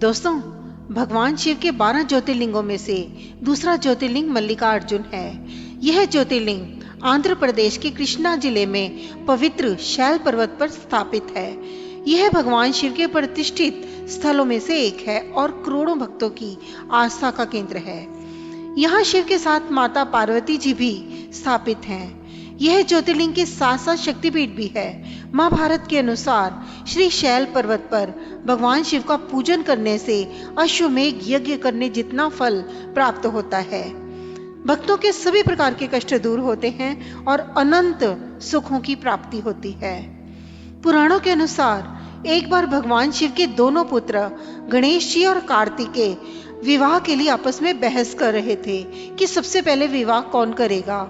दोस्तों, भगवान शिव के 12 ज्योतिर्लिंगों में से दूसरा ज्योतिर्लिंग मल्लिकार्जुन है। यह ज्योतिर्लिंग आंध्र प्रदेश के कृष्णा जिले में पवित्र शैल पर्वत पर स्थापित है। यह भगवान शिव के प्रतिष्ठित स्थलों में से एक है और करोड़ों भक्तों की आस्था का केंद्र है। यहाँ शिव के साथ माता पार्वती जी भी स्थापित हैं। यह ज्योतिर्लिंग के साथ साथ शक्तिपीठ भी है। महाभारत के अनुसार श्री शैल पर्वत पर भगवान शिव का पूजन करने से अश्वमेघ यज्ञ करने जितना फल प्राप्त होता है। भक्तों के सभी प्रकार के कष्ट दूर होते हैं और अनंत सुखों की प्राप्ति होती है। पुराणों के अनुसार एक बार भगवान शिव के दोनों पुत्र गणेश जी और कार्तिकेय विवाह के लिए आपस में बहस कर रहे थे कि सबसे पहले विवाह कौन करेगा।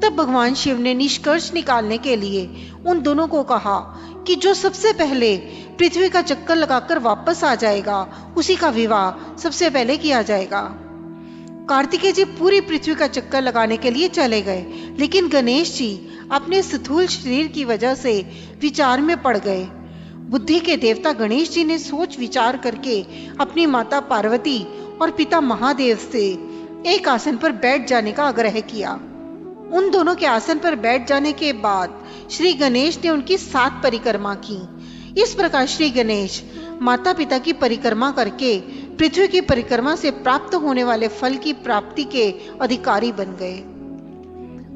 तब भगवान शिव ने निष्कर्ष निकालने के लिए उन दोनों को कहा कि जो सबसे पहले पृथ्वी का चक्कर लगाकर वापस आ जाएगा उसी का विवाह सबसे पहले किया जाएगा। कार्तिकेय जी पूरी पृथ्वी का चक्कर लगाने के लिए चले गए, लेकिन गणेश जी अपने स्थूल शरीर की वजह से विचार में पड़ गए। बुद्धि के देवता गणेश जी ने सोच विचार करके अपनी माता पार्वती और पिता महादेव से एक आसन पर बैठ जाने का आग्रह किया। उन दोनों के आसन पर बैठ जाने के बाद श्री गणेश ने उनकी 7 परिक्रमा की। इस प्रकार श्री गणेश माता पिता की परिक्रमा करके पृथ्वी की परिक्रमा से प्राप्त होने वाले फल की प्राप्ति के अधिकारी बन गए।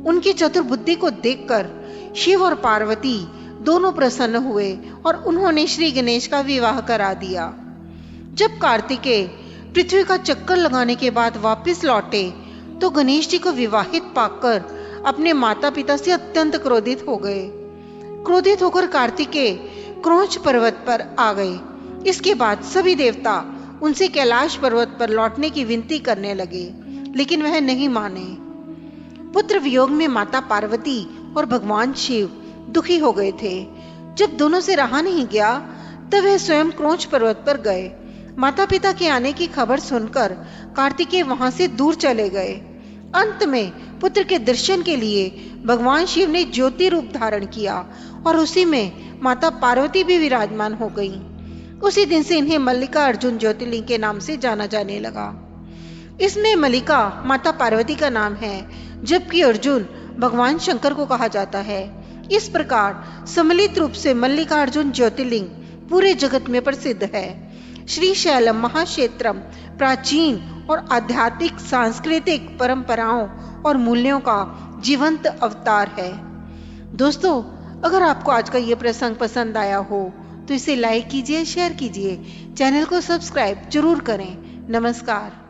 उनकी चतुर बुद्धि को देखकर शिव और पार्वती दोनों प्रसन्न हुए और उन्होंने श्री गणेश का विवाह करा दिया। जब कार्तिकेय पृथ्वी का चक्कर लगाने के बाद वापस लौटे तो गणेश जी को विवाहित पाकर अपने माता पिता से अत्यंत क्रोधित हो गए। क्रोधित होकर कार्तिकेय क्रोंच पर्वत पर आ गए। इसके बाद सभी देवता उनसे कैलाश पर्वत पर लौटने की विनती करने लगे, लेकिन वह नहीं माने। पुत्र वियोग में माता पार्वती और भगवान शिव दुखी हो गए थे। जब दोनों से रहा नहीं गया तब वह स्वयं क्रोंच पर्वत पर गए। माता पिता के आने की खबर सुनकर कार्तिकेय वहां से दूर चले गए। अंत में पुत्र के दर्शन के लिए भगवान शिव ने ज्योति रूप धारण किया और उसी में माता पार्वती भी विराजमान हो गईं। उसी दिन से इन्हें मल्लिकार्जुन ज्योतिर्लिंग के नाम से जाना जाने लगा। इसमें मल्लिका माता पार्वती का नाम है, जबकि अर्जुन भगवान शंकर को कहा जाता है। इस प्रकार सम्मिलित रूप से मल्लिकार्जुन ज्योतिर्लिंग पूरे जगत में प्रसिद्ध है। श्री शैलम महाक्षेत्रम प्राचीन और आध्यात्मिक सांस्कृतिक परंपराओं और मूल्यों का जीवंत अवतार है। दोस्तों, अगर आपको आज का ये प्रसंग पसंद आया हो तो इसे लाइक कीजिए, शेयर कीजिए, चैनल को सब्सक्राइब जरूर करें। नमस्कार।